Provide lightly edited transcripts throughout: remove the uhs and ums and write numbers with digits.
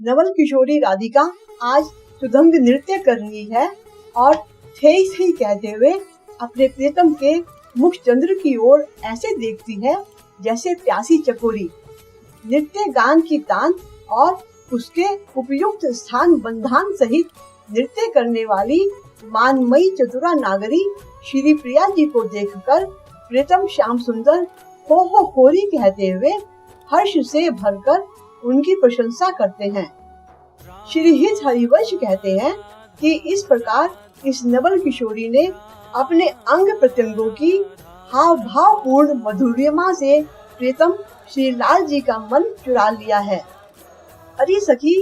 नवल किशोरी राधिका आज सुधंग नृत्य कर रही है और थे ही कहते हुए अपने प्रियतम के मुख चंद्र की ओर ऐसे देखती है जैसे प्यासी चकोरी। नृत्य गान की तान और उसके उपयुक्त स्थान बंधान सहित नृत्य करने वाली मानमयी चतुरा नागरी श्री प्रिया जी को देखकर प्रियतम श्याम सुंदर हो कोरी कहते हुए हर्ष से भरकर उनकी प्रशंसा करते हैं। श्री हित हरिवंश कहते हैं कि इस प्रकार इस नवल किशोरी ने अपने अंग प्रत्यंगों की हाव भाव पूर्ण मधुरिमा से प्रियतम श्री लाल जी का मन चुरा लिया है। अरे सखी,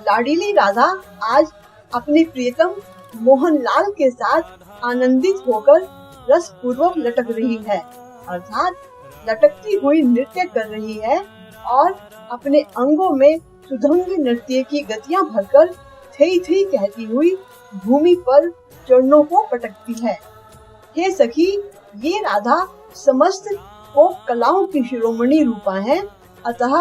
लाडीली राधा आज अपने प्रियतम मोहन लाल के साथ आनंदित होकर रस पूर्वक लटक रही है, अर्थात लटकती हुई नृत्य कर रही है और अपने अंगों में सुधंग नृत्य की गतियां भरकर थई थई कहती हुई भूमि पर चरणों को पटकती है। हे सखी, ये राधा समस्त को कलाओं की शिरोमणि रूपा है, अतः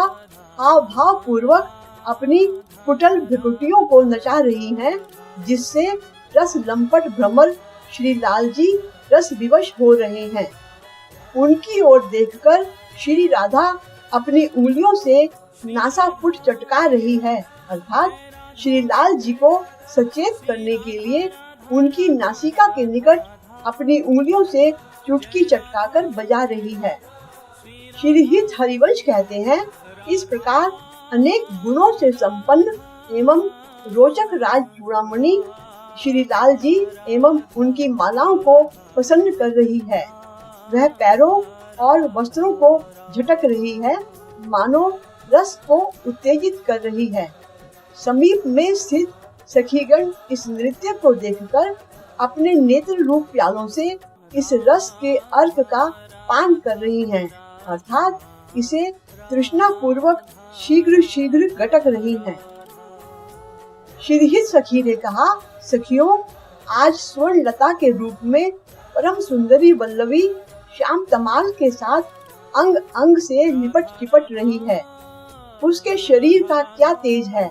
हाव भाव पूर्वक अपनी कुटल भ्रुकुटियों को नचा रही है, जिससे रस लंपट भ्रमर श्री लाल जी रस विवश हो रहे हैं। उनकी ओर देखकर श्री राधा अपनी उंगलियों से नासापुट चटका रही है, अर्थात श्री लाल जी को सचेत करने के लिए उनकी नासिका के निकट अपनी उंगलियों से चुटकी चटकाकर बजा रही है। श्री हित हरिवंश कहते हैं, इस प्रकार अनेक गुणों से संपन्न एवं रोचक राज चूड़ामणि श्री लाल जी एवं उनकी मालाओं को प्रसन्न कर रही है। वह पैरों और वस्त्रों को झटक रही है, मानो रस को उत्तेजित कर रही है। समीप में स्थित सखीगण इस नृत्य को देखकर अपने नेत्र रूप प्यालों से इस रस के अर्क का पान कर रही हैं, अर्थात इसे तृष्णा पूर्वक शीघ्र शीघ्र गटक रही हैं। श्रीहित सखी ने कहा, सखियों, आज स्वर्ण लता के रूप में परम सुंदरी वल्लवी श्याम तमाल के साथ अंग अंग से लिपट चिपट रही है। उसके शरीर का क्या तेज है।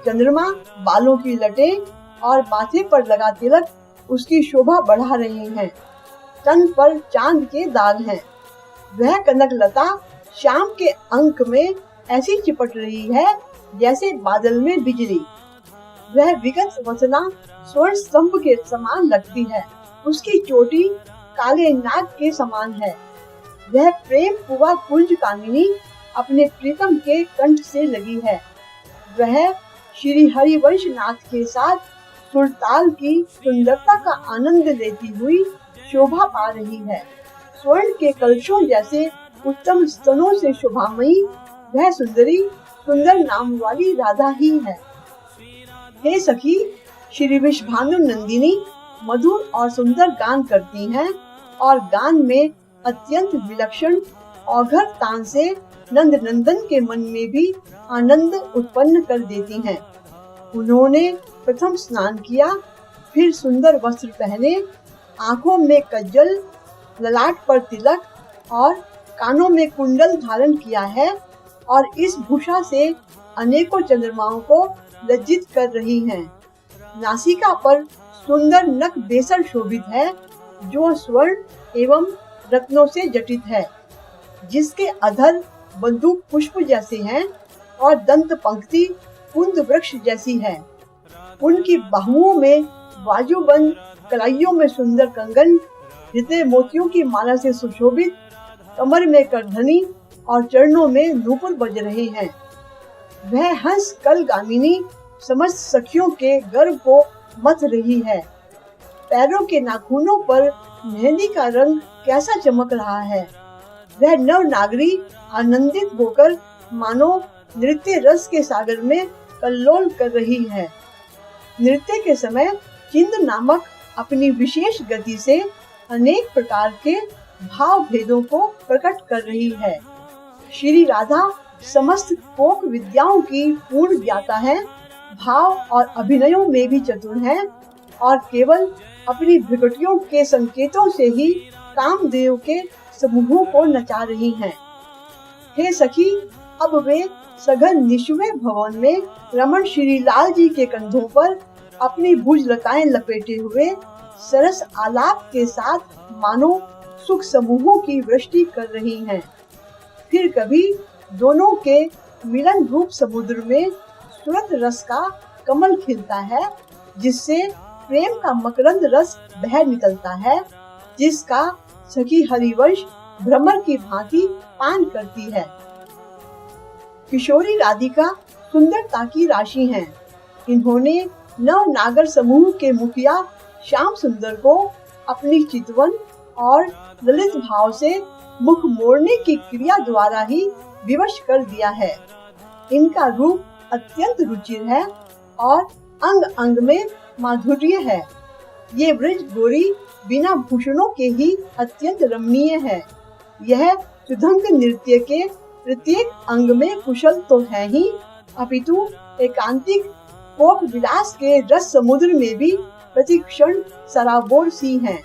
चंद्रमा बालों की लटें और माथे पर लगा तिलक उसकी शोभा बढ़ा रहे हैं। तन पर चांद के दाग हैं। वह कनक लता श्याम के अंक में ऐसी चिपट रही है जैसे बादल में बिजली। वह विगत वसना स्वर्ण स्तंभ के समान लगती है। उसकी चोटी काले नाग के समान है। वह प्रेम पुआ कुंज कामिनी अपने प्रीतम के कंठ से लगी है। वह श्री हरिवंश नाथ के साथ सुरताल की सुंदरता का आनंद लेती हुई शोभा पा रही है। स्वर्ण के कलशों जैसे उत्तम स्तनों से शोभामयी वह सुंदरी सुंदर नाम वाली राधा ही है। हे सखी, श्री विश्वभानु नंदिनी मधुर और सुंदर गान करती हैं और गान में अत्यंत विलक्षण औघर तान से नंद नंदन के मन में भी आनंद उत्पन्न कर देती हैं। उन्होंने प्रथम स्नान किया, फिर सुंदर वस्त्र पहने, आंखों में कज्जल, ललाट पर तिलक और कानों में कुंडल धारण किया है और इस भूषा से अनेकों चंद्रमाओं को लज्जित कर रही हैं। नासिका पर सुंदर नख बेसर शोभित है, जो स्वर्ण एवं रत्नों से जटित है, जिसके अधर बंदूक पुष्प जैसे हैं और दंत पंक्ति कुंद वृक्ष जैसी है। उनकी बाहुओं में बाजूबंद, कलाइयों में सुंदर कंगन, हृदय मोतियों की माला से सुशोभित, कमर में करधनी और चरणों में नूपुर बज रहे हैं। वह हंस कल गामिनी समस्त सखियों के गर्व को मथ रही है। पैरों के नाखूनों पर मेहंदी का रंग कैसा चमक रहा है। वह नव नागरी आनंदित होकर मानो नृत्य रस के सागर में कल्लोल कर रही है। नृत्य के समय चिंद नामक अपनी विशेष गति से अनेक प्रकार के भाव भेदों को प्रकट कर रही है। श्री राधा समस्त कोक विद्याओं की पूर्ण ज्ञाता है, भाव और अभिनयों में भी चतुर है और केवल अपनी भ्रुकुटियों के संकेतों से ही कामदेव के समूहों को नचा रही हैं। हे सखी, अब वे सघन निशुवे भवन में रमण श्री लाल जी के कंधों पर अपनी भुजलताएं लपेटे हुए सरस आलाप के साथ मानो सुख समूहों की वृष्टि कर रही हैं। फिर कभी दोनों के मिलन रूप समुद्र में सुरत रस का कमल खिलता है, जिससे प्रेम का मकरंद रस बह निकलता है, जिसका सखी हरिवंश भ्रमर की भांति पान करती है। किशोरी राधिका सुंदरता की राशि हैं। इन्होंने नव नागर समूह के मुखिया श्याम सुंदर को अपनी चितवन और ललित भाव से मुख मोड़ने की क्रिया द्वारा ही विवश कर दिया है। इनका रूप अत्यंत रुचिर है और अंग अंग में माधुर्य है। ये ब्रज गोरी बिना भूषणों के ही अत्यंत रमणीय है। यह सुधंग नृत्य के प्रत्येक अंग में कुशल तो है ही, अपितु एकांतिक कोप विलास के रस समुद्र में भी प्रतिक्षण सराबोर सी हैं।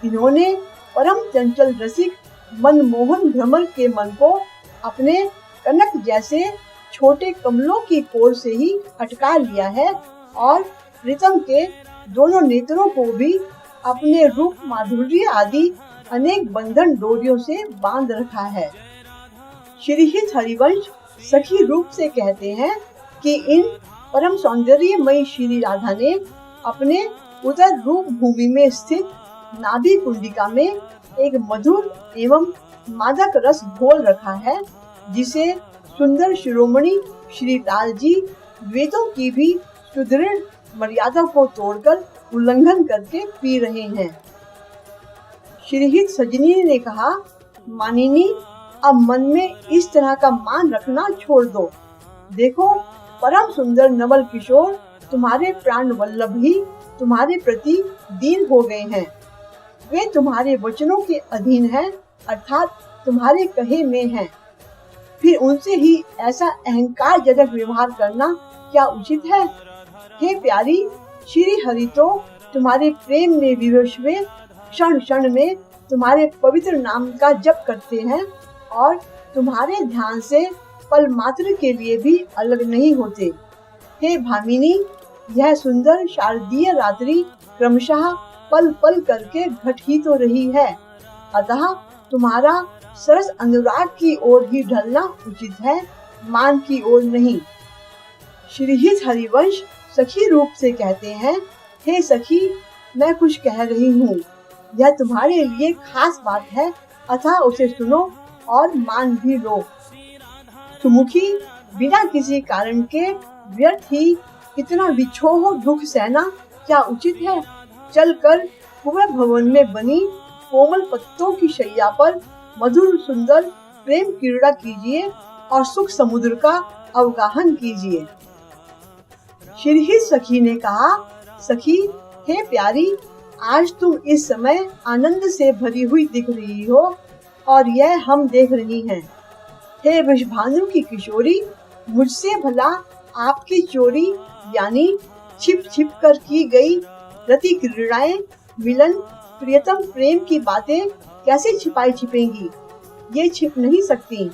इन्होंने परम चंचल रसिक मनमोहन भ्रमर के मन को अपने कनक जैसे छोटे कमलों की कोर से ही अटका लिया है और प्रीतम के दोनों नेत्रों को भी अपने रूप माधुर्य आदि अनेक बंधन डोरियों से बांध रखा है। श्रीहित हरिवंश सखी रूप से कहते हैं कि इन परम सौंदर्यमयी श्री राधा ने अपने उदर रूप भूमि में स्थित नाभि कुंडिका में एक मधुर एवं मादक रस घोल रखा है, जिसे सुंदर शिरोमणि श्री लाल जी वेदों की भी सुदृढ़ मर्यादा को तोड़कर उल्लंघन करके पी रहे हैं। श्रीहित सजनी ने कहा, मानिनी अब मन में इस तरह का मान रखना छोड़ दो। देखो परम सुंदर नवल किशोर तुम्हारे प्राण वल्लभ ही तुम्हारे प्रति दीन हो गए हैं। वे तुम्हारे वचनों के अधीन हैं, अर्थात तुम्हारे कहे में हैं। फिर उनसे ही ऐसा अहंकार जनक व्यवहार करना क्या उचित है? हे प्यारी, श्री हरि तो तुम्हारे प्रेम में विवश हुए क्षण क्षण में तुम्हारे पवित्र नाम का जप करते हैं और तुम्हारे ध्यान से पल मात्र के लिए भी अलग नहीं होते। हे भामिनी, यह सुंदर शारदीय रात्रि क्रमशः पल पल करके घट ही तो रही है, अतः तुम्हारा सरस अनुराग की ओर ही ढलना उचित है, मान की ओर नहीं। श्रीहित हरिवंश सखी रूप से कहते हैं, हे सखी, मैं कुछ कह रही हूँ, यह तुम्हारे लिए खास बात है, अतः उसे सुनो और मान भी लो। सुमुखी, बिना किसी कारण के व्यर्थ ही इतना विछोह दुख सहना क्या उचित है? चलकर कुंवर भवन में बनी कोमल पत्तों की शैया पर मधुर सुंदर प्रेम क्रीड़ा कीजिए और सुख समुद्र का अवगाहन कीजिए। श्रीहित सखी ने कहा, सखी, हे प्यारी, आज तुम इस समय आनंद से भरी हुई दिख रही हो और यह हम देख रही हैं। हे वृषभानु की किशोरी, मुझसे भला आपकी चोरी यानी छिप छिप कर की गई रति क्रीड़ाएं, मिलन, प्रियतम प्रेम की बातें कैसे छिपाई छिपेंगी? ये छिप नहीं सकती।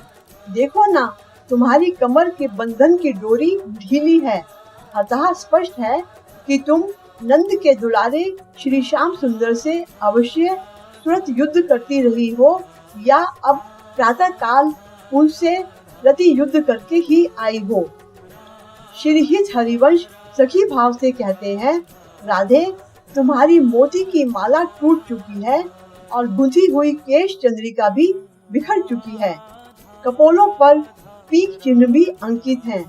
देखो ना, तुम्हारी कमर के बंधन की डोरी ढीली है, अतः स्पष्ट है कि तुम नंद के दुलारे श्री श्याम सुंदर से अवश्य तुरंत युद्ध करती रही हो या अब प्रातः काल उनसे रति युद्ध करके ही आई हो। श्रीहित हरिवंश सखी भाव से कहते हैं, राधे, तुम्हारी मोती की माला टूट चुकी है और गुंथी हुई केश चंद्रिका भी बिखर चुकी है। कपोलों पर पीक चिन्ह भी अंकित हैं।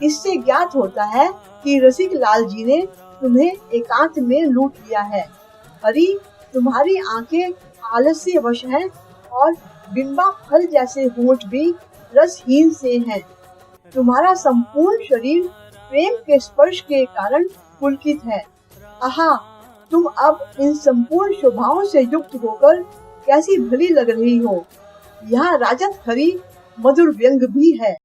इससे ज्ञात होता है कि रसिक लाल जी ने तुम्हें एकांत में लूट लिया है। हरि, तुम्हारी आंखें आलस्य वश हैं और बिंबा फल जैसे होंठ भी रसहीन से हैं। तुम्हारा संपूर्ण शरीर प्रेम के स्पर्श के कारण पुलकित है। आहा, तुम अब इन संपूर्ण शोभाओं से युक्त होकर कैसी भली लग रही हो। यहाँ राजत हरि मधुर व्यंग भी है।